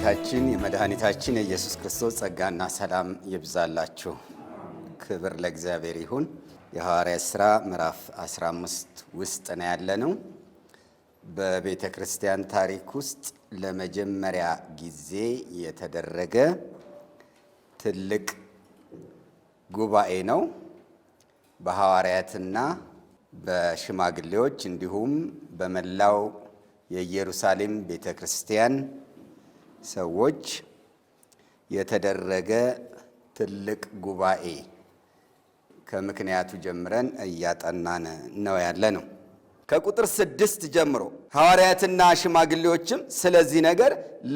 የጌታችን የመድኃኒታችን የኢየሱስ ክርስቶስ ጸጋና ሰላም ይብዛላችሁ። ክብር ለእግዚአብሔር ይሁን። የሐዋርያት ሥራ ምዕራፍ 15 ውስጥ ነው ያለነው። በቤተ ክርስቲያን ታሪክ ውስጥ ለመጀመሪያ ጊዜ የተደረገ ትልቅ ጉባኤ ነው። በሐዋርያትና በሽማግሌዎች እንዲሁም በመላው የኢየሩሳሌም ቤተ ክርስቲያን ሰዎች የተደረገ ትልቅ ጉባኤ ከምክንያቱ ጀምረን እያጠናን ነው ያለነው። ከቁጥር 6 ጀምሮ ሐዋርያትና ሽማግሌዎችም ስለዚህ ነገር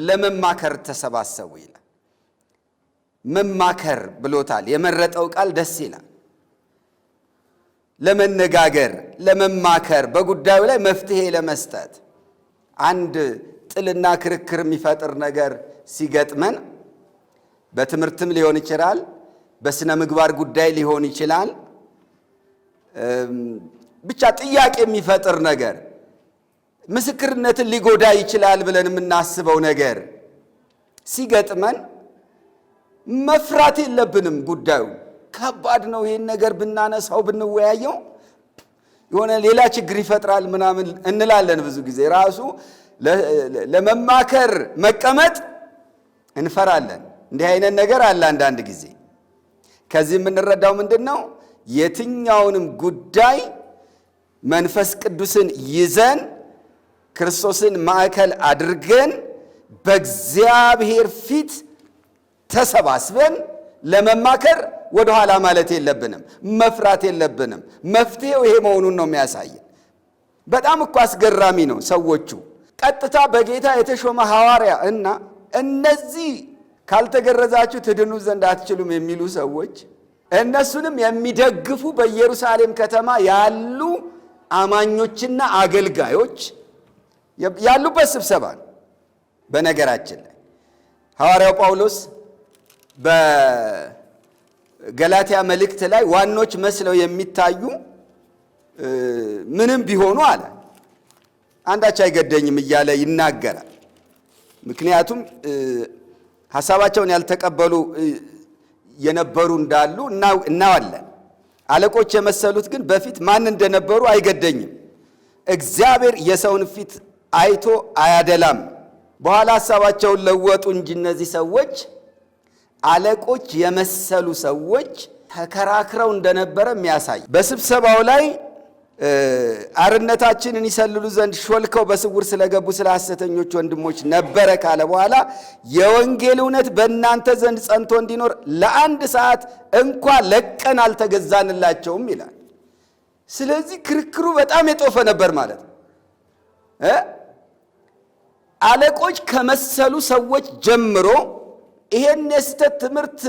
ለመማከር ተሰባሰቡ ይላል። መማከር ብሎታል። የመረጠው ቃል ደስ ይላል። ለመነጋገር፣ ለመማከር፣ በጉዳዩ ላይ መፍትሄ ለመስጠት አንድ ጥልና ክርክር የሚፈጥር ነገር ሲገጥመን በትምህርትም ሊሆን ይችላል፣ በስነ ምግባር ጉዳይ ሊሆን ይችላል። ብቻ ጥያቄ የሚፈጥር ነገር ምስክርነትን ሊጎዳ ይችላል ብለን የምናስበው ነገር ሲገጥመን መፍራት የለብንም። ጉዳዩ ከባድ ነው። ይህን ነገር ብናነሳው ብንወያየው የሆነ ሌላ ችግር ይፈጥራል ምናምን እንላለን። ብዙ ጊዜ ራሱ ለመማከር መቀመጥ እንፈራለን። እንዲህ አይነት ነገር አለ አንዳንድ ጊዜ። ከዚህ የምንረዳው ምንድን ነው? የትኛውንም ጉዳይ መንፈስ ቅዱስን ይዘን ክርስቶስን ማዕከል አድርገን በእግዚአብሔር ፊት ተሰባስበን ለመማከር ወደኋላ ማለት የለብንም፣ መፍራት የለብንም። መፍትሄው ይሄ መሆኑን ነው የሚያሳየን። በጣም እኮ አስገራሚ ነው። ሰዎቹ ቀጥታ በጌታ የተሾመ ሐዋርያ እና እነዚህ ካልተገረዛችሁ ትድኑ ዘንድ አትችሉም የሚሉ ሰዎች እነሱንም የሚደግፉ በኢየሩሳሌም ከተማ ያሉ አማኞችና አገልጋዮች ያሉበት ስብሰባ ነው። በነገራችን ላይ ሐዋርያው ጳውሎስ በገላትያ መልእክት ላይ ዋኖች መስለው የሚታዩ ምንም ቢሆኑ አለ አንዳች አይገደኝም እያለ ይናገራል። ምክንያቱም ሐሳባቸውን ያልተቀበሉ የነበሩ እንዳሉ እናዋለን። አለቆች የመሰሉት ግን በፊት ማን እንደነበሩ አይገደኝም። እግዚአብሔር የሰውን ፊት አይቶ አያደላም። በኋላ ሐሳባቸውን ለወጡ እንጂ እነዚህ ሰዎች አለቆች የመሰሉ ሰዎች ተከራክረው እንደነበረ የሚያሳይ በስብሰባው ላይ አርነታችንን ይሰልሉ ዘንድ ሾልከው በስውር ስለገቡ ስለ ሐሰተኞች ወንድሞች ነበረ ካለ በኋላ የወንጌል እውነት በእናንተ ዘንድ ጸንቶ እንዲኖር ለአንድ ሰዓት እንኳ ለቀን አልተገዛንላቸውም ይላል። ስለዚህ ክርክሩ በጣም የጦፈ ነበር ማለት ነው። አለቆች ከመሰሉ ሰዎች ጀምሮ ይሄን የስተት ትምህርት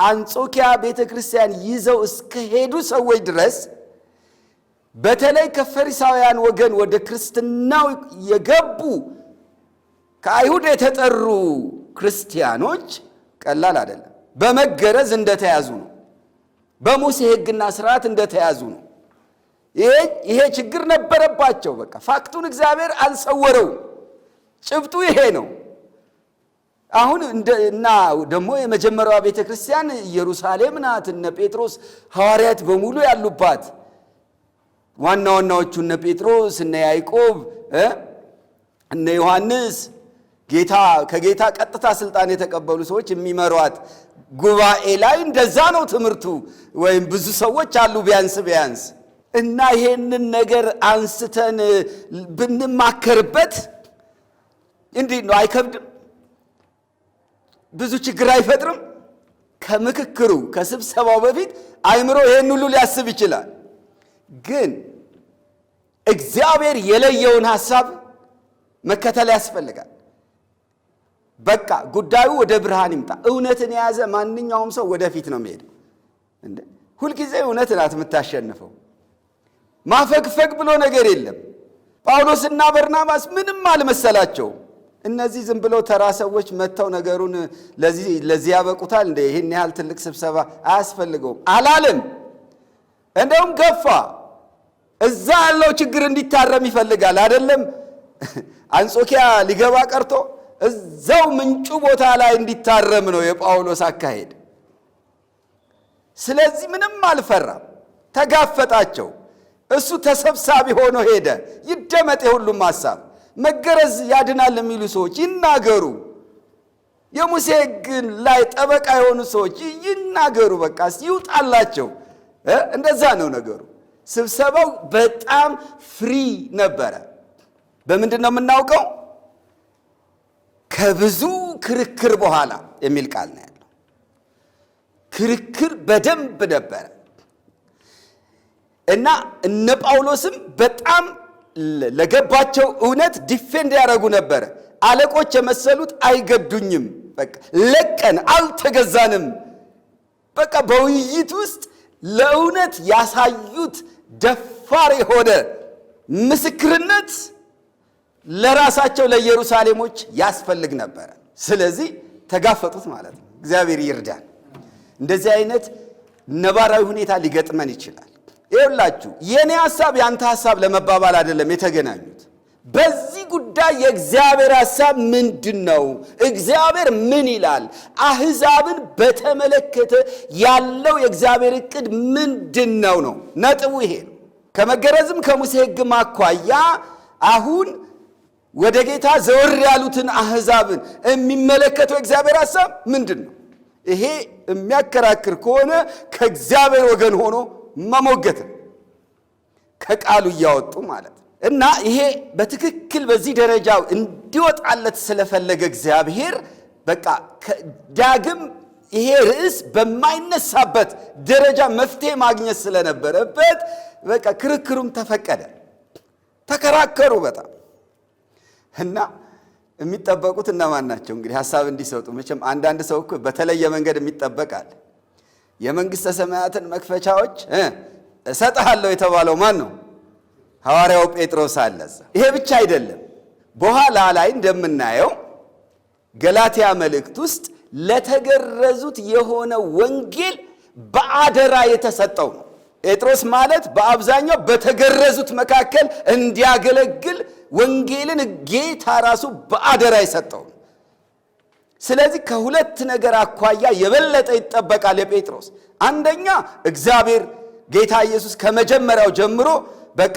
አንጾኪያ ቤተ ክርስቲያን ይዘው እስከ ሄዱ ሰዎች ድረስ በተለይ ከፈሪሳውያን ወገን ወደ ክርስትናው የገቡ ከአይሁድ የተጠሩ ክርስቲያኖች ቀላል አይደለም። በመገረዝ እንደተያዙ ነው። በሙሴ ሕግና ስርዓት እንደተያዙ ነው። ይሄ ችግር ነበረባቸው። በቃ ፋክቱን እግዚአብሔር አልሰወረውም። ጭብጡ ይሄ ነው። አሁን እና ደግሞ የመጀመሪያዋ ቤተ ክርስቲያን ኢየሩሳሌም ናት። እነ ጴጥሮስ ሐዋርያት በሙሉ ያሉባት ዋና ዋናዎቹ እነ ጴጥሮስ እነ ያዕቆብ እነ ዮሐንስ ከጌታ ቀጥታ ስልጣን የተቀበሉ ሰዎች የሚመሯት ጉባኤ ላይ እንደዛ ነው ትምህርቱ። ወይም ብዙ ሰዎች አሉ ቢያንስ እና ይሄንን ነገር አንስተን ብንማከርበት እንዲህ ነው። አይከብድም? ብዙ ችግር አይፈጥርም? ከምክክሩ ከስብሰባው በፊት አይምሮ ይሄን ሁሉ ሊያስብ ይችላል። ግን እግዚአብሔር የለየውን ሐሳብ መከተል ያስፈልጋል። በቃ ጉዳዩ ወደ ብርሃን ይምጣ። እውነትን የያዘ ማንኛውም ሰው ወደፊት ነው የሚሄደው። ሁልጊዜ እውነት ናት የምታሸንፈው። ማፈግፈግ ብሎ ነገር የለም። ጳውሎስና በርናባስ ምንም አልመሰላቸውም። እነዚህ ዝም ብለው ተራ ሰዎች መጥተው ነገሩን ለዚህ ያበቁታል እንደ ይህን ያህል ትልቅ ስብሰባ አያስፈልገውም አላለም። እንደውም ገፋ። እዛ ያለው ችግር እንዲታረም ይፈልጋል። አይደለም አንጾኪያ ሊገባ ቀርቶ እዛው ምንጩ ቦታ ላይ እንዲታረም ነው የጳውሎስ አካሄድ። ስለዚህ ምንም አልፈራም፣ ተጋፈጣቸው። እሱ ተሰብሳቢ ሆኖ ሄደ። ይደመጥ የሁሉም ሐሳብ። መገረዝ ያድናል የሚሉ ሰዎች ይናገሩ። የሙሴ ሕግን ላይ ጠበቃ የሆኑ ሰዎች ይናገሩ። በቃ ይውጣላቸው። እንደዛ ነው ነገሩ። ስብሰባው በጣም ፍሪ ነበረ። በምንድን ነው የምናውቀው? ከብዙ ክርክር በኋላ የሚል ቃል ነው ያለው። ክርክር በደንብ ነበረ እና እነ ጳውሎስም በጣም ለገባቸው እውነት ዲፌንድ ያደረጉ ነበረ። አለቆች የመሰሉት አይገዱኝም፣ በቃ ለቀን አልተገዛንም። በቃ በውይይት ውስጥ ለእውነት ያሳዩት ደፋር የሆነ ምስክርነት ለራሳቸው ለኢየሩሳሌሞች ያስፈልግ ነበረ። ስለዚህ ተጋፈጡት ማለት ነው። እግዚአብሔር ይርዳን። እንደዚህ አይነት ነባራዊ ሁኔታ ሊገጥመን ይችላል። ይኸውላችሁ የኔ ሐሳብ ያንተ ሐሳብ ለመባባል አይደለም የተገናኙት። በዚህ ጉዳይ የእግዚአብሔር ሐሳብ ምንድነው? እግዚአብሔር ምን ይላል? አሕዛብን በተመለከተ ያለው የእግዚአብሔር ዕቅድ ምንድነው ነው ነጥቡ። ይሄ ነው። ከመገረዝም ከሙሴ ሕግ አኳያ አሁን ወደ ጌታ ዘወር ያሉትን አሕዛብን የሚመለከተው የእግዚአብሔር ሐሳብ ምንድነው? ይሄ የሚያከራክር ከሆነ ከእግዚአብሔር ወገን ሆኖ መሞገት ከቃሉ እያወጡ ማለት እና ይሄ በትክክል በዚህ ደረጃ እንዲወጣለት ስለፈለገ እግዚአብሔር በቃ ዳግም ይሄ ርዕስ በማይነሳበት ደረጃ መፍትሄ ማግኘት ስለነበረበት በቃ ክርክሩም ተፈቀደ። ተከራከሩ በጣም እና የሚጠበቁት እነማን ናቸው? እንግዲህ ሐሳብ እንዲሰጡ መቼም አንዳንድ ሰው እኮ በተለየ መንገድ የሚጠበቃል። የመንግሥተ ሰማያትን መክፈቻዎች እሰጥሃለሁ የተባለው ማን ነው? ሐዋርያው ጴጥሮስ አለ። ይሄ ብቻ አይደለም። በኋላ ላይ እንደምናየው ገላትያ መልእክት ውስጥ ለተገረዙት የሆነ ወንጌል በአደራ የተሰጠው ነው። ጴጥሮስ ማለት በአብዛኛው በተገረዙት መካከል እንዲያገለግል ወንጌልን ጌታ ራሱ በአደራ የሰጠው ነው። ስለዚህ ከሁለት ነገር አኳያ የበለጠ ይጠበቃል የጴጥሮስ። አንደኛ እግዚአብሔር ጌታ ኢየሱስ ከመጀመሪያው ጀምሮ በቃ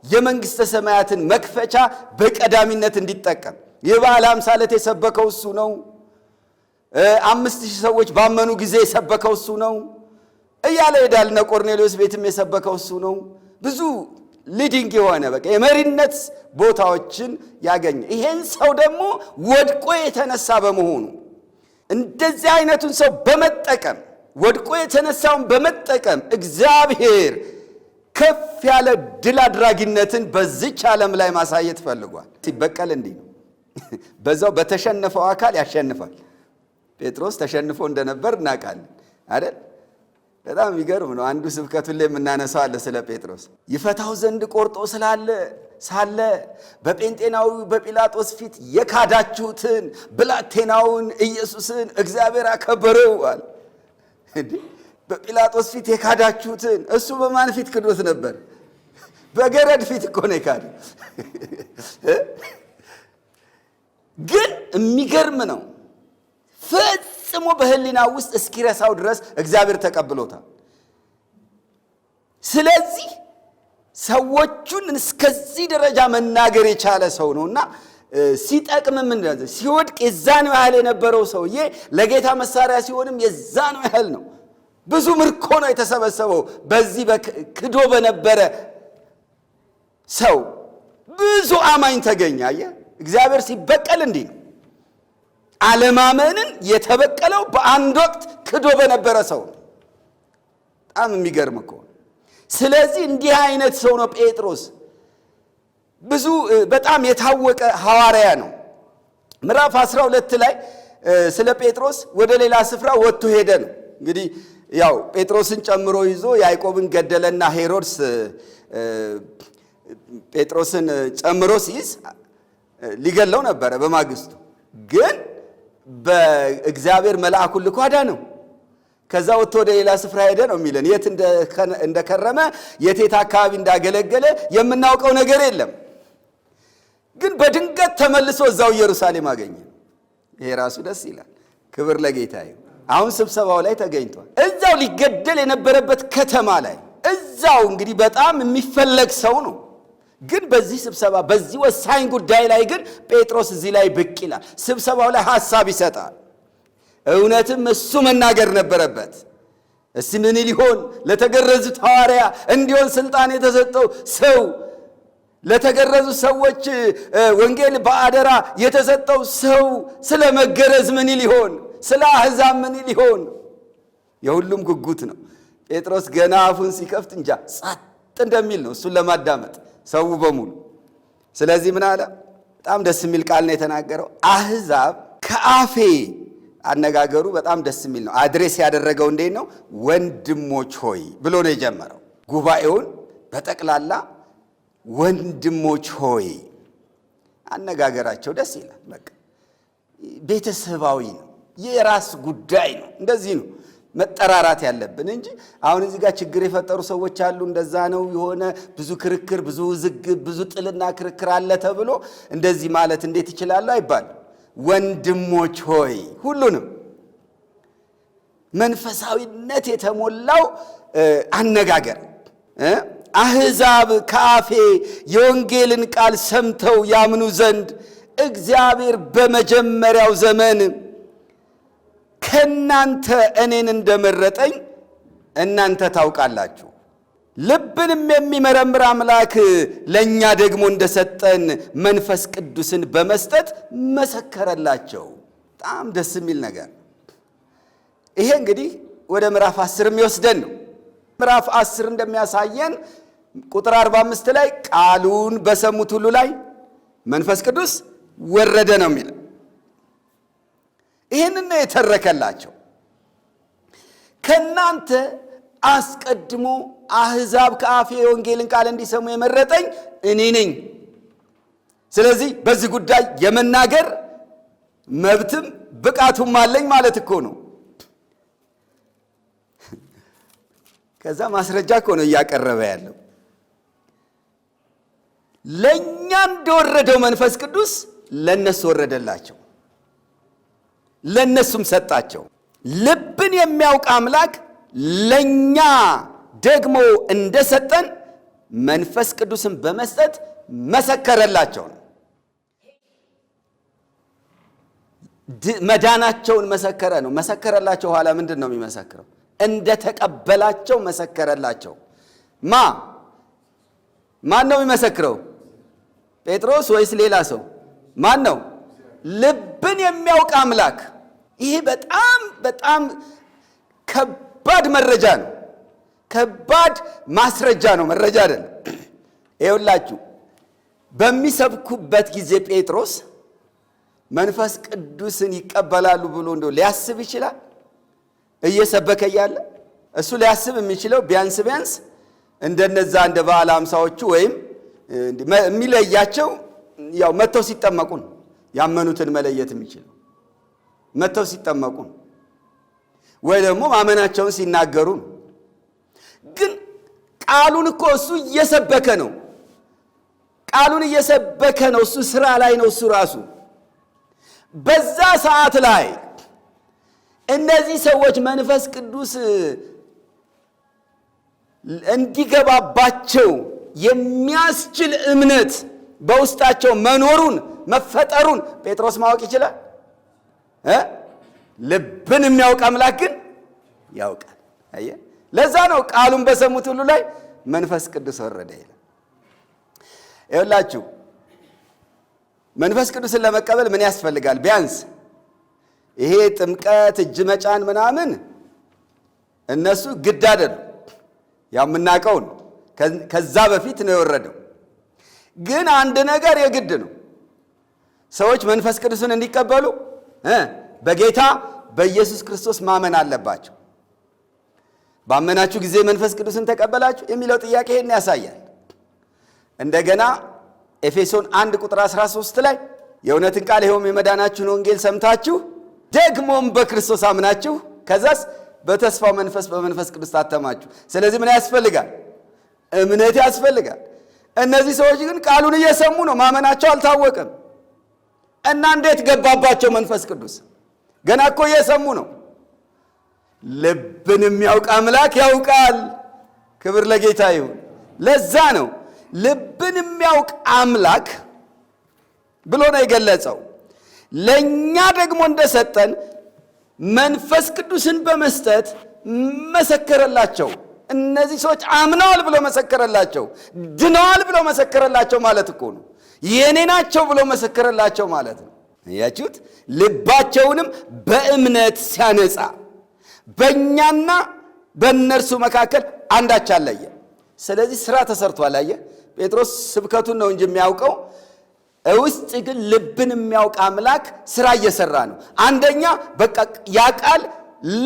የመንግሥተ ሰማያትን መክፈቻ በቀዳሚነት እንዲጠቀም የበዓለ ሃምሳ ዕለት የሰበከው እሱ ነው። 5000 ሰዎች ባመኑ ጊዜ የሰበከው እሱ ነው እያለ ሄዳል። እነ ቆርኔሌዎስ ቤትም የሰበከው እሱ ነው። ብዙ ሊዲንግ የሆነ በቃ የመሪነት ቦታዎችን ያገኘ ይሄን ሰው ደግሞ ወድቆ የተነሳ በመሆኑ እንደዚህ አይነቱን ሰው በመጠቀም ወድቆ የተነሳውን በመጠቀም እግዚአብሔር ከፍ ያለ ድል አድራጊነትን በዚች ዓለም ላይ ማሳየት ፈልጓል። ሲበቀል እንዲህ ነው። በዛው በተሸነፈው አካል ያሸንፋል። ጴጥሮስ ተሸንፎ እንደነበር እናውቃለን አይደል? በጣም የሚገርም ነው። አንዱ ስብከቱን ላይ የምናነሳው አለ ስለ ጴጥሮስ። ይፈታው ዘንድ ቆርጦ ሳለ በጴንጤናዊ በጲላጦስ ፊት የካዳችሁትን ብላቴናውን ኢየሱስን እግዚአብሔር አከበረው አለ። በጲላጦስ ፊት የካዳችሁትን እሱ በማን ፊት ክዶት ነበር? በገረድ ፊት እኮ ነው የካደው። ግን የሚገርም ነው። ፈጽሞ በህሊና ውስጥ እስኪረሳው ድረስ እግዚአብሔር ተቀብሎታል። ስለዚህ ሰዎቹን እስከዚህ ደረጃ መናገር የቻለ ሰው ነውና ሲጠቅምም እንደዚህ ሲወድቅ የዛን ያህል የነበረው ሰውዬ ለጌታ መሳሪያ ሲሆንም የዛን ያህል ነው። ብዙ ምርኮ ነው የተሰበሰበው። በዚህ ክዶ በነበረ ሰው ብዙ አማኝ ተገኘ። አየህ፣ እግዚአብሔር ሲበቀል እንዲህ ነው። አለማመንን የተበቀለው በአንድ ወቅት ክዶ በነበረ ሰው ነው። በጣም የሚገርም እኮ። ስለዚህ እንዲህ አይነት ሰው ነው ጴጥሮስ። ብዙ በጣም የታወቀ ሐዋርያ ነው። ምዕራፍ 12 ላይ ስለ ጴጥሮስ ወደ ሌላ ስፍራ ወጥቶ ሄደ ነው። እንግዲህ ያው ጴጥሮስን ጨምሮ ይዞ ያዕቆብን ገደለና ሄሮድስ ጴጥሮስን ጨምሮ ሲይዝ ሊገለው ነበረ በማግስቱ። ግን በእግዚአብሔር መልአኩን ልኮ አዳነው። ከዛ ወጥቶ ወደ ሌላ ስፍራ ሄደ ነው የሚለን። የት እንደከረመ የት አካባቢ እንዳገለገለ የምናውቀው ነገር የለም። ግን በድንገት ተመልሶ እዛው ኢየሩሳሌም አገኘ። ይሄ ራሱ ደስ ይላል። ክብር ለጌታ ይሁን። አሁን ስብሰባው ላይ ተገኝቷል። እዛው ሊገደል የነበረበት ከተማ ላይ እዛው እንግዲህ በጣም የሚፈለግ ሰው ነው። ግን በዚህ ስብሰባ በዚህ ወሳኝ ጉዳይ ላይ ግን ጴጥሮስ እዚህ ላይ ብቅ ይላል። ስብሰባው ላይ ሐሳብ ይሰጣል። እውነትም እሱ መናገር ነበረበት። እስቲ ምን ሊሆን ለተገረዙት ሐዋርያ እንዲሆን ስልጣን የተሰጠው ሰው፣ ለተገረዙ ሰዎች ወንጌል በአደራ የተሰጠው ሰው ስለ መገረዝ ምን ሊሆን፣ ስለ አሕዛብ ምን ሊሆን? የሁሉም ጉጉት ነው። ጴጥሮስ ገና አፉን ሲከፍት እንጃ ጸጥ እንደሚል ነው እሱን ለማዳመጥ ሰው በሙሉ። ስለዚህ ምን አለ? በጣም ደስ የሚል ቃል ነው የተናገረው። አሕዛብ ከአፌ አነጋገሩ በጣም ደስ የሚል ነው። አድሬስ ያደረገው እንዴት ነው? ወንድሞች ሆይ ብሎ ነው የጀመረው። ጉባኤውን በጠቅላላ ወንድሞች ሆይ። አነጋገራቸው ደስ ይላል። በቃ ቤተሰባዊ ነው፣ የራስ ጉዳይ ነው። እንደዚህ ነው መጠራራት ያለብን እንጂ አሁን እዚህ ጋር ችግር የፈጠሩ ሰዎች አሉ። እንደዛ ነው የሆነ ብዙ ክርክር፣ ብዙ ውዝግብ፣ ብዙ ጥልና ክርክር አለ ተብሎ እንደዚህ ማለት እንዴት ይችላል አይባልም። ወንድሞች ሆይ ሁሉንም መንፈሳዊነት የተሞላው አነጋገር። አሕዛብ ከአፌ የወንጌልን ቃል ሰምተው ያምኑ ዘንድ እግዚአብሔር በመጀመሪያው ዘመን ከእናንተ እኔን እንደመረጠኝ እናንተ ታውቃላችሁ። ልብንም የሚመረምር አምላክ ለእኛ ደግሞ እንደሰጠን መንፈስ ቅዱስን በመስጠት መሰከረላቸው። በጣም ደስ የሚል ነገር። ይሄ እንግዲህ ወደ ምዕራፍ 10 የሚወስደን ነው። ምዕራፍ 10 እንደሚያሳየን ቁጥር 45 ላይ ቃሉን በሰሙት ሁሉ ላይ መንፈስ ቅዱስ ወረደ ነው የሚለው። ይህንን ነው የተረከላቸው። ከእናንተ አስቀድሞ አሕዛብ ከአፌ የወንጌልን ቃል እንዲሰሙ የመረጠኝ እኔ ነኝ። ስለዚህ በዚህ ጉዳይ የመናገር መብትም ብቃቱም አለኝ ማለት እኮ ነው። ከዛ ማስረጃ እኮ ነው እያቀረበ ያለው። ለእኛ እንደወረደው መንፈስ ቅዱስ ለእነሱ ወረደላቸው፣ ለእነሱም ሰጣቸው። ልብን የሚያውቅ አምላክ ለእኛ ደግሞ እንደሰጠን መንፈስ ቅዱስን በመስጠት መሰከረላቸው ነው። መዳናቸውን መሰከረ ነው። መሰከረላቸው ኋላ ምንድን ነው የሚመሰክረው? እንደተቀበላቸው መሰከረላቸው። ማን ነው የሚመሰክረው? ጴጥሮስ ወይስ ሌላ ሰው? ማን ነው? ልብን የሚያውቅ አምላክ። ይሄ በጣም በጣም ከባድ መረጃ ነው። ከባድ ማስረጃ ነው፣ መረጃ አይደለም። ይኸውላችሁ በሚሰብኩበት ጊዜ ጴጥሮስ መንፈስ ቅዱስን ይቀበላሉ ብሎ እንደው ሊያስብ ይችላል? እየሰበከ እያለ እሱ ሊያስብ የሚችለው ቢያንስ እንደነዛ እንደ በዓለ ሃምሳዎቹ ወይም የሚለያቸው ያው መተው ሲጠመቁ ነው። ያመኑትን መለየት የሚችለው መተው ሲጠመቁ ነው፣ ወይ ደግሞ ማመናቸውን ሲናገሩ ነው። ግን ቃሉን እኮ እሱ እየሰበከ ነው። ቃሉን እየሰበከ ነው። እሱ ስራ ላይ ነው። እሱ ራሱ በዛ ሰዓት ላይ እነዚህ ሰዎች መንፈስ ቅዱስ እንዲገባባቸው የሚያስችል እምነት በውስጣቸው መኖሩን መፈጠሩን ጴጥሮስ ማወቅ ይችላል። ልብን የሚያውቅ አምላክ ግን ያውቃል። አየህ፣ ለዛ ነው ቃሉን በሰሙት ሁሉ ላይ መንፈስ ቅዱስ ወረደ ይላል። ይኸውላችሁ መንፈስ ቅዱስን ለመቀበል ምን ያስፈልጋል? ቢያንስ ይሄ ጥምቀት፣ እጅ መጫን ምናምን እነሱ ግድ አይደሉም፣ ያው የምናውቀው ነው። ከዛ በፊት ነው የወረደው። ግን አንድ ነገር የግድ ነው። ሰዎች መንፈስ ቅዱስን እንዲቀበሉ በጌታ በኢየሱስ ክርስቶስ ማመን አለባቸው። ባመናችሁ ጊዜ መንፈስ ቅዱስን ተቀበላችሁ የሚለው ጥያቄ ይሄን ያሳያል። እንደገና ኤፌሶን 1 ቁጥር 13 ላይ የእውነትን ቃል ይኸውም የመዳናችሁን ወንጌል ሰምታችሁ ደግሞም በክርስቶስ አምናችሁ ከዛስ በተስፋው መንፈስ በመንፈስ ቅዱስ ታተማችሁ። ስለዚህ ምን ያስፈልጋል? እምነት ያስፈልጋል። እነዚህ ሰዎች ግን ቃሉን እየሰሙ ነው፣ ማመናቸው አልታወቀም። እና እንዴት ገባባቸው መንፈስ ቅዱስ? ገና እኮ እየሰሙ ነው። ልብን የሚያውቅ አምላክ ያውቃል። ክብር ለጌታ ይሁን። ለዛ ነው ልብን የሚያውቅ አምላክ ብሎ ነው የገለጸው። ለእኛ ደግሞ እንደሰጠን መንፈስ ቅዱስን በመስጠት መሰከረላቸው። እነዚህ ሰዎች አምነዋል ብሎ መሰከረላቸው። ድነዋል ብሎ መሰከረላቸው ማለት እኮ ነው። የኔ ናቸው ብሎ መሰከረላቸው ማለት ነው። ያችሁት ልባቸውንም በእምነት ሲያነጻ በእኛና በእነርሱ መካከል አንዳች አለየ። ስለዚህ ስራ ተሰርቷል። አየ ጴጥሮስ ስብከቱን ነው እንጂ የሚያውቀው ውስጥ ግን ልብን የሚያውቅ አምላክ ስራ እየሰራ ነው። አንደኛ በቃ ያ ቃል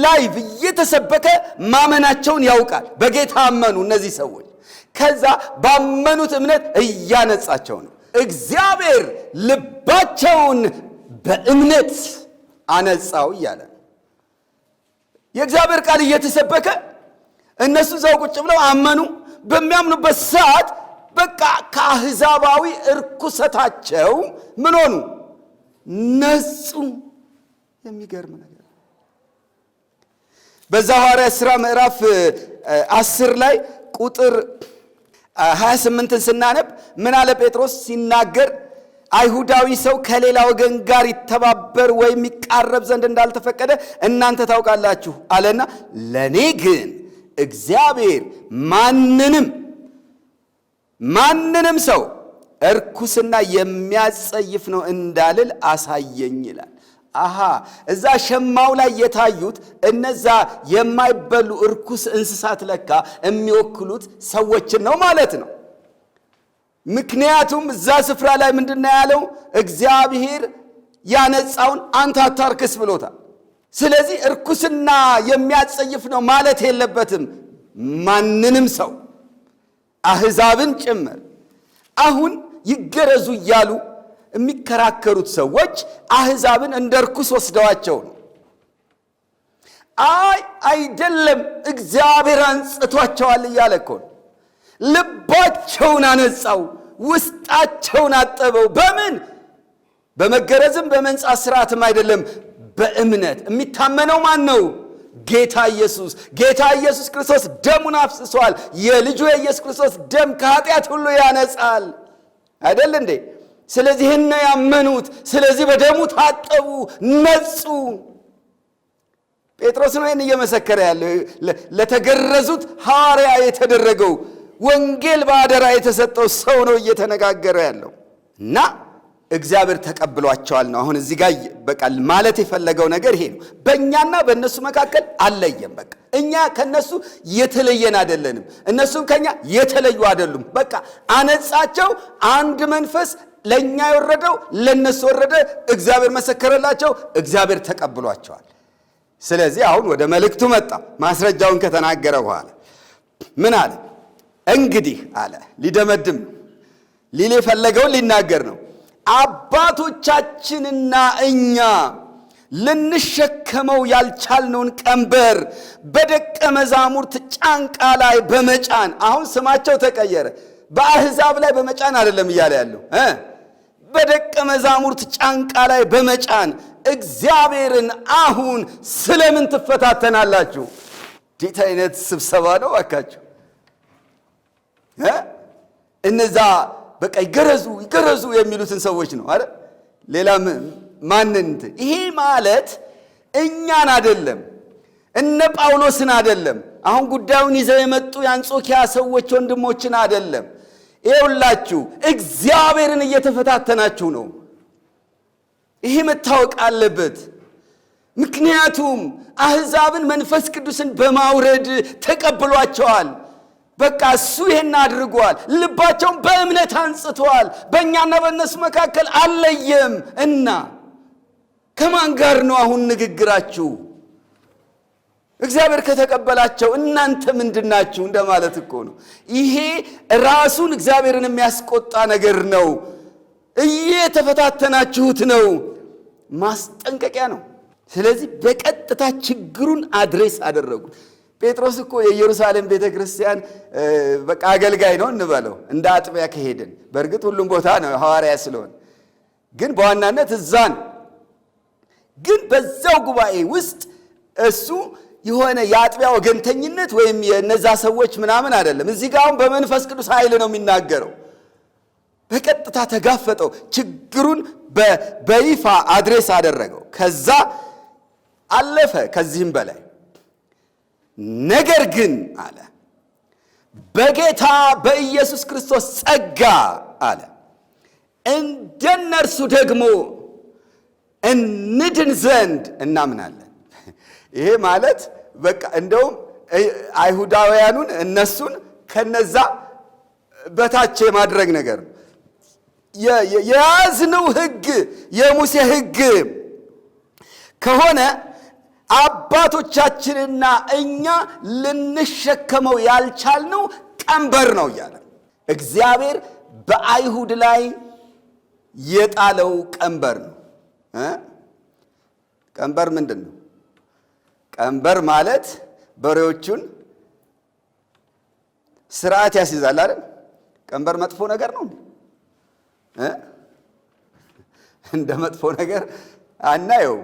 ላይቭ እየተሰበከ ማመናቸውን ያውቃል። በጌታ አመኑ እነዚህ ሰዎች። ከዛ ባመኑት እምነት እያነጻቸው ነው። እግዚአብሔር ልባቸውን በእምነት አነጻው እያለ የእግዚአብሔር ቃል እየተሰበከ እነሱ እዛው ቁጭ ብለው አመኑ። በሚያምኑበት ሰዓት በቃ ከአሕዛባዊ እርኩሰታቸው ምን ሆኑ? ነጹ። የሚገርም ነገር በዛ ሐዋርያት ሥራ ምዕራፍ 10 ላይ ቁጥር 28ን ስናነብ ምን አለ ጴጥሮስ ሲናገር? አይሁዳዊ ሰው ከሌላ ወገን ጋር ይተባበር ወይም ይቃረብ ዘንድ እንዳልተፈቀደ እናንተ ታውቃላችሁ አለና ለኔ ግን እግዚአብሔር ማንንም ሰው እርኩስና የሚያጸይፍ ነው እንዳልል አሳየኝ ይላል። እዛ ሸማው ላይ የታዩት እነዛ የማይበሉ እርኩስ እንስሳት ለካ የሚወክሉት ሰዎችን ነው ማለት ነው። ምክንያቱም እዛ ስፍራ ላይ ምንድነው ያለው? እግዚአብሔር ያነጻውን አንተ አታርክስ ብሎታል። ስለዚህ እርኩስና የሚያጸይፍ ነው ማለት የለበትም። ማንንም ሰው አሕዛብን ጭምር። አሁን ይገረዙ እያሉ የሚከራከሩት ሰዎች አሕዛብን እንደ ርኩስ ወስደዋቸው ነው። አይደለም እግዚአብሔር አንጽቷቸዋል እያለ እኮ ነው። ልባቸውን አነጻው፣ ውስጣቸውን አጠበው። በምን? በመገረዝም በመንጻት ስርዓትም አይደለም፣ በእምነት። የሚታመነው ማን ነው? ጌታ ኢየሱስ። ጌታ ኢየሱስ ክርስቶስ ደሙን አፍስሷል። የልጁ የኢየሱስ ክርስቶስ ደም ከኃጢአት ሁሉ ያነጻል። አይደል እንዴ? ስለዚህ ነው ያመኑት። ስለዚህ በደሙ ታጠቡ፣ ነጹ። ጴጥሮስ ነው ይህን እየመሰከረ ያለው። ለተገረዙት ሐዋርያ የተደረገው ወንጌል በአደራ የተሰጠው ሰው ነው እየተነጋገረ ያለው እና እግዚአብሔር ተቀብሏቸዋል ነው። አሁን እዚህ ጋር በቃ ማለት የፈለገው ነገር ይሄ ነው። በእኛና በእነሱ መካከል አለየም። በቃ እኛ ከነሱ የተለየን አይደለንም፣ እነሱም ከኛ የተለዩ አይደሉም። በቃ አነጻቸው። አንድ መንፈስ ለኛ የወረደው ለነሱ ወረደ። እግዚአብሔር መሰከረላቸው፣ እግዚአብሔር ተቀብሏቸዋል። ስለዚህ አሁን ወደ መልእክቱ መጣ። ማስረጃውን ከተናገረ በኋላ ምን አለ? እንግዲህ አለ፣ ሊደመድም ሊል የፈለገውን ሊናገር ነው። አባቶቻችንና እኛ ልንሸከመው ያልቻልነውን ቀንበር በደቀ መዛሙርት ጫንቃ ላይ በመጫን። አሁን ስማቸው ተቀየረ። በአሕዛብ ላይ በመጫን አይደለም እያለ ያለው፣ በደቀ መዛሙርት ጫንቃ ላይ በመጫን እግዚአብሔርን አሁን ስለምን ትፈታተናላችሁ? እንዴት አይነት ስብሰባ ነው አካችሁ! እነዛ በቃ ይገረዙ የሚሉትን ሰዎች ነው አይደል? ሌላ ማንን? ይሄ ማለት እኛን አይደለም፣ እነ ጳውሎስን አይደለም፣ አሁን ጉዳዩን ይዘው የመጡ የአንጾኪያ ሰዎች ወንድሞችን አይደለም። ይኸውላችሁ እግዚአብሔርን እየተፈታተናችሁ ነው። ይሄ መታወቅ አለበት። ምክንያቱም አሕዛብን መንፈስ ቅዱስን በማውረድ ተቀብሏቸዋል። በቃ እሱ ይሄን አድርጓል። ልባቸውን በእምነት አንጽቷል። በእኛና በእነሱ መካከል አለየም እና ከማን ጋር ነው አሁን ንግግራችሁ? እግዚአብሔር ከተቀበላቸው እናንተ ምንድናችሁ እንደማለት እኮ ነው። ይሄ ራሱን እግዚአብሔርን የሚያስቆጣ ነገር ነው። እየተፈታተናችሁት ነው፣ ማስጠንቀቂያ ነው። ስለዚህ በቀጥታ ችግሩን አድሬስ አደረጉ። ጴጥሮስ እኮ የኢየሩሳሌም ቤተ ክርስቲያን በቃ አገልጋይ ነው እንበለው፣ እንደ አጥቢያ ከሄድን። በእርግጥ ሁሉም ቦታ ነው ሐዋርያ ስለሆነ። ግን በዋናነት እዛን ግን በዛው ጉባኤ ውስጥ እሱ የሆነ የአጥቢያ ወገንተኝነት ወይም የነዛ ሰዎች ምናምን አይደለም። እዚህ ጋር አሁን በመንፈስ ቅዱስ ኃይል ነው የሚናገረው። በቀጥታ ተጋፈጠው፣ ችግሩን በይፋ አድሬስ አደረገው። ከዛ አለፈ። ከዚህም በላይ ነገር ግን አለ በጌታ በኢየሱስ ክርስቶስ ጸጋ አለ እንደነርሱ ደግሞ እንድን ዘንድ እናምናለን። ይሄ ማለት በቃ እንደውም አይሁዳውያኑን እነሱን ከነዛ በታች የማድረግ ነገር ነው። የያዝነው ሕግ የሙሴ ሕግ ከሆነ አባቶቻችንና እኛ ልንሸከመው ያልቻልነው ቀንበር ነው እያለ እግዚአብሔር በአይሁድ ላይ የጣለው ቀንበር ነው። ቀንበር ምንድን ነው? ቀንበር ማለት በሬዎቹን ስርዓት ያስይዛል አይደል? ቀንበር መጥፎ ነገር ነው እንደ መጥፎ ነገር አናየው።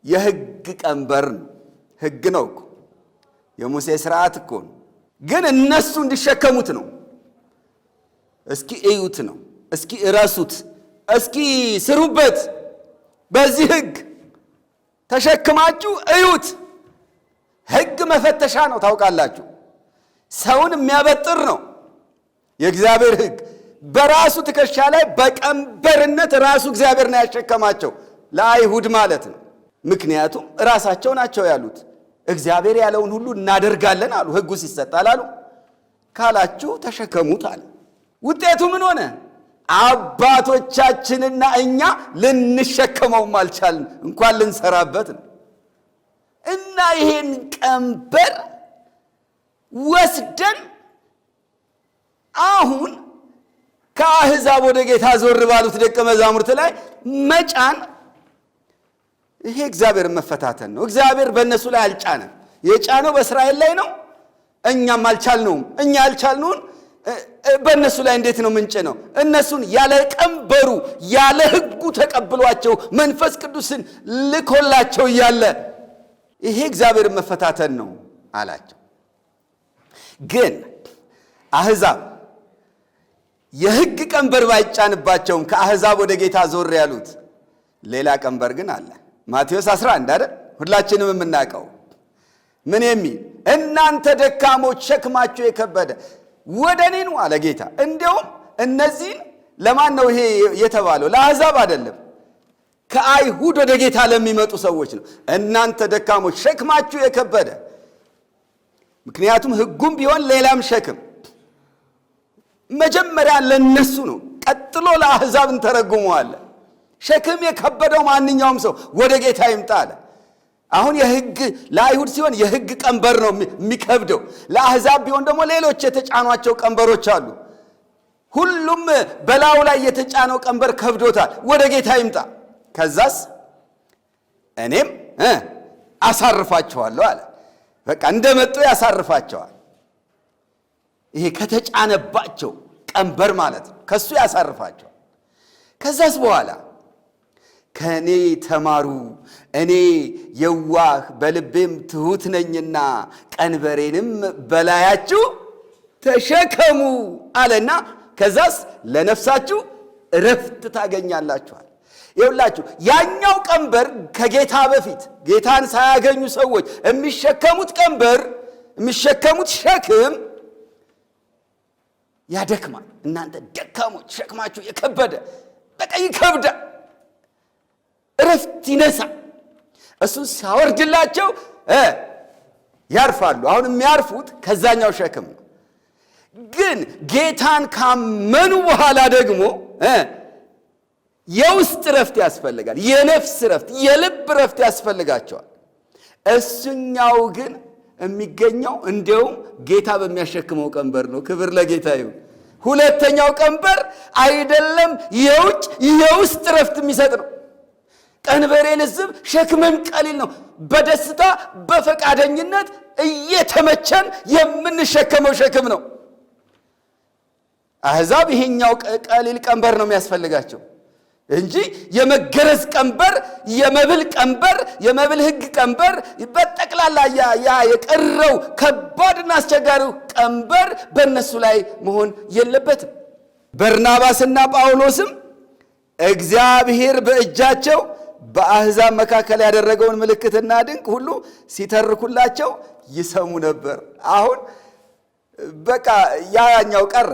የሕግ ቀንበር ነው። ሕግ ነው እኮ የሙሴ ስርዓት እኮ ነው። ግን እነሱ እንዲሸከሙት ነው። እስኪ እዩት ነው። እስኪ እረሱት፣ እስኪ ስሩበት። በዚህ ሕግ ተሸክማችሁ እዩት። ሕግ መፈተሻ ነው። ታውቃላችሁ፣ ሰውን የሚያበጥር ነው የእግዚአብሔር ሕግ። በራሱ ትከሻ ላይ በቀንበርነት ራሱ እግዚአብሔር ነው ያሸከማቸው ለአይሁድ ማለት ነው። ምክንያቱም ራሳቸው ናቸው ያሉት። እግዚአብሔር ያለውን ሁሉ እናደርጋለን አሉ። ሕጉ ሲሰጣል አሉ ካላችሁ ተሸከሙት አለ። ውጤቱ ምን ሆነ? አባቶቻችንና እኛ ልንሸከመውም አልቻልን፣ እንኳን ልንሰራበት ነው። እና ይሄን ቀንበር ወስደን አሁን ከአሕዛብ ወደ ጌታ ዞር ባሉት ደቀ መዛሙርት ላይ መጫን፣ ይሄ እግዚአብሔር መፈታተን ነው። እግዚአብሔር በእነሱ ላይ አልጫነም። የጫነው በእስራኤል ላይ ነው። እኛም አልቻልነውም። እኛ ያልቻልነውን በእነሱ ላይ እንዴት ነው ምንጭ ነው? እነሱን ያለ ቀንበሩ ያለ ሕጉ ተቀብሏቸው መንፈስ ቅዱስን ልኮላቸው እያለ ይሄ እግዚአብሔር መፈታተን ነው አላቸው። ግን አሕዛብ የሕግ ቀንበር ባይጫንባቸውም ከአሕዛብ ወደ ጌታ ዞር ያሉት ሌላ ቀንበር ግን አለ። ማቴዎስ 11 አይደል? ሁላችንም የምናውቀው ምን የሚል እናንተ ደካሞች ሸክማችሁ የከበደ ወደ እኔ ኑ አለ ጌታ። እንዲያውም እነዚህን ለማን ነው ይሄ የተባለው? ለአሕዛብ አይደለም፣ ከአይሁድ ወደ ጌታ ለሚመጡ ሰዎች ነው። እናንተ ደካሞች ሸክማችሁ የከበደ። ምክንያቱም ሕጉም ቢሆን ሌላም ሸክም መጀመሪያ ለነሱ ነው፣ ቀጥሎ ለአሕዛብ እንተረጉመዋለን። ሸክም የከበደው ማንኛውም ሰው ወደ ጌታ ይምጣ አለ። አሁን የሕግ ለአይሁድ ሲሆን የሕግ ቀንበር ነው የሚከብደው። ለአሕዛብ ቢሆን ደግሞ ሌሎች የተጫኗቸው ቀንበሮች አሉ። ሁሉም በላዩ ላይ የተጫነው ቀንበር ከብዶታል። ወደ ጌታ ይምጣ፣ ከዛስ እኔም አሳርፋቸዋለሁ አለ። በቃ እንደመጡ ያሳርፋቸዋል። ይሄ ከተጫነባቸው ቀንበር ማለት ነው። ከሱ ያሳርፋቸዋል። ከዛስ በኋላ ከእኔ ተማሩ፣ እኔ የዋህ በልቤም ትሑት ነኝና ቀንበሬንም በላያችሁ ተሸከሙ አለና ከዛስ ለነፍሳችሁ እረፍት ታገኛላችኋል። ይኸውላችሁ ያኛው ቀንበር ከጌታ በፊት ጌታን ሳያገኙ ሰዎች የሚሸከሙት ቀንበር የሚሸከሙት ሸክም ያደክማል። እናንተ ደካሞች ሸክማችሁ የከበደ በቃ ይከብዳል፣ እረፍት ይነሳል። እሱን ሲያወርድላቸው ያርፋሉ። አሁን የሚያርፉት ከዛኛው ሸክም ነው። ግን ጌታን ካመኑ በኋላ ደግሞ የውስጥ እረፍት ያስፈልጋል። የነፍስ እረፍት፣ የልብ እረፍት ያስፈልጋቸዋል። እሱኛው ግን የሚገኘው እንዲያውም ጌታ በሚያሸክመው ቀንበር ነው። ክብር ለጌታ ይሁን። ሁለተኛው ቀንበር አይደለም የውጭ የውስጥ እረፍት የሚሰጥ ነው። ቀንበሬ ልዝብ ሸክምም ቀሊል ነው። በደስታ በፈቃደኝነት እየተመቸን የምንሸከመው ሸክም ነው። አሕዛብ ይሄኛው ቀሊል ቀንበር ነው የሚያስፈልጋቸው። እንጂ የመገረዝ ቀንበር፣ የመብል ቀንበር፣ የመብል ሕግ ቀንበር በጠቅላላ ያ የቀረው ከባድና አስቸጋሪው ቀንበር በእነሱ ላይ መሆን የለበትም። በርናባስና ጳውሎስም እግዚአብሔር በእጃቸው በአሕዛብ መካከል ያደረገውን ምልክትና ድንቅ ሁሉ ሲተርኩላቸው ይሰሙ ነበር። አሁን በቃ ያኛው ቀረ።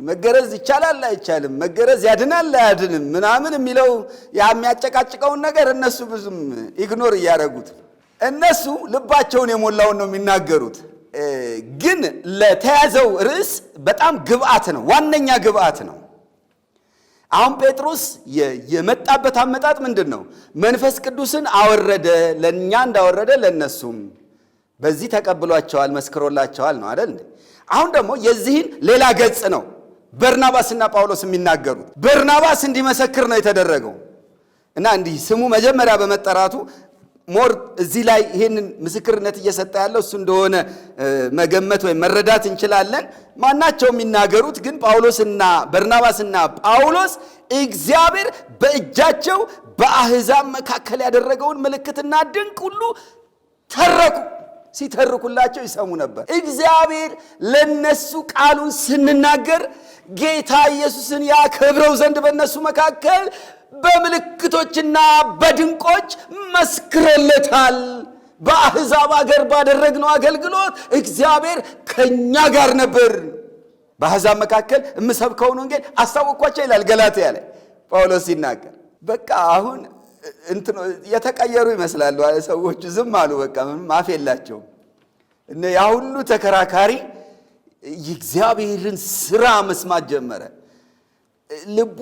መገረዝ ይቻላል አይቻልም፣ መገረዝ ያድናል አያድንም ምናምን የሚለው የሚያጨቃጭቀውን ነገር እነሱ ብዙም ኢግኖር እያደረጉት፣ እነሱ ልባቸውን የሞላውን ነው የሚናገሩት። ግን ለተያዘው ርዕስ በጣም ግብአት ነው፣ ዋነኛ ግብአት ነው። አሁን ጴጥሮስ የመጣበት አመጣጥ ምንድን ነው? መንፈስ ቅዱስን አወረደ፣ ለእኛ እንዳወረደ ለእነሱም በዚህ ተቀብሏቸዋል፣ መስክሮላቸዋል ነው አይደል? አሁን ደግሞ የዚህን ሌላ ገጽ ነው በርናባስና ጳውሎስ የሚናገሩት። በርናባስ እንዲመሰክር ነው የተደረገው እና እንዲህ ስሙ መጀመሪያ በመጠራቱ ሞር እዚህ ላይ ይህንን ምስክርነት እየሰጠ ያለው እሱ እንደሆነ መገመት ወይም መረዳት እንችላለን። ማናቸው የሚናገሩት ግን ጳውሎስና በርናባስና ጳውሎስ እግዚአብሔር በእጃቸው በአሕዛብ መካከል ያደረገውን ምልክትና ድንቅ ሁሉ ተረኩ። ሲተርኩላቸው ይሰሙ ነበር። እግዚአብሔር ለነሱ ቃሉን ስንናገር ጌታ ኢየሱስን ያከብረው ዘንድ በእነሱ መካከል በምልክቶችና በድንቆች መስክሮለታል። በአሕዛብ አገር ባደረግነው አገልግሎት እግዚአብሔር ከኛ ጋር ነበር። በአሕዛብ መካከል የምሰብከውን ወንጌል አስታወቅኳቸው ይላል ገላትያ ላይ ጳውሎስ ሲናገር። በቃ አሁን የተቀየሩ ይመስላሉ ሰዎቹ። ዝም አሉ። በቃ ምንም አፍ የላቸውም። ያ ሁሉ ተከራካሪ የእግዚአብሔርን ስራ መስማት ጀመረ። ልቡ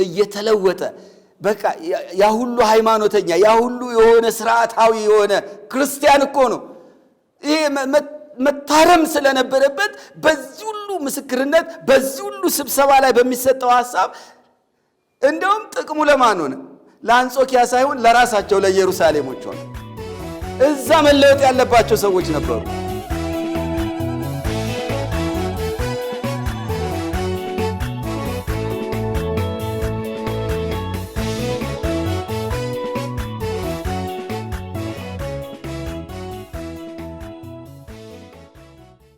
እየተለወጠ በቃ ያ ሁሉ ሃይማኖተኛ፣ ያ ሁሉ የሆነ ስርዓታዊ የሆነ ክርስቲያን እኮ ነው። ይሄ መታረም ስለነበረበት በዚህ ሁሉ ምስክርነት፣ በዚህ ሁሉ ስብሰባ ላይ በሚሰጠው ሐሳብ እንደውም ጥቅሙ ለማን ሆነ? ለአንጾኪያ ሳይሆን ለራሳቸው ለኢየሩሳሌሞች ሆነ። እዛ መለወጥ ያለባቸው ሰዎች ነበሩ።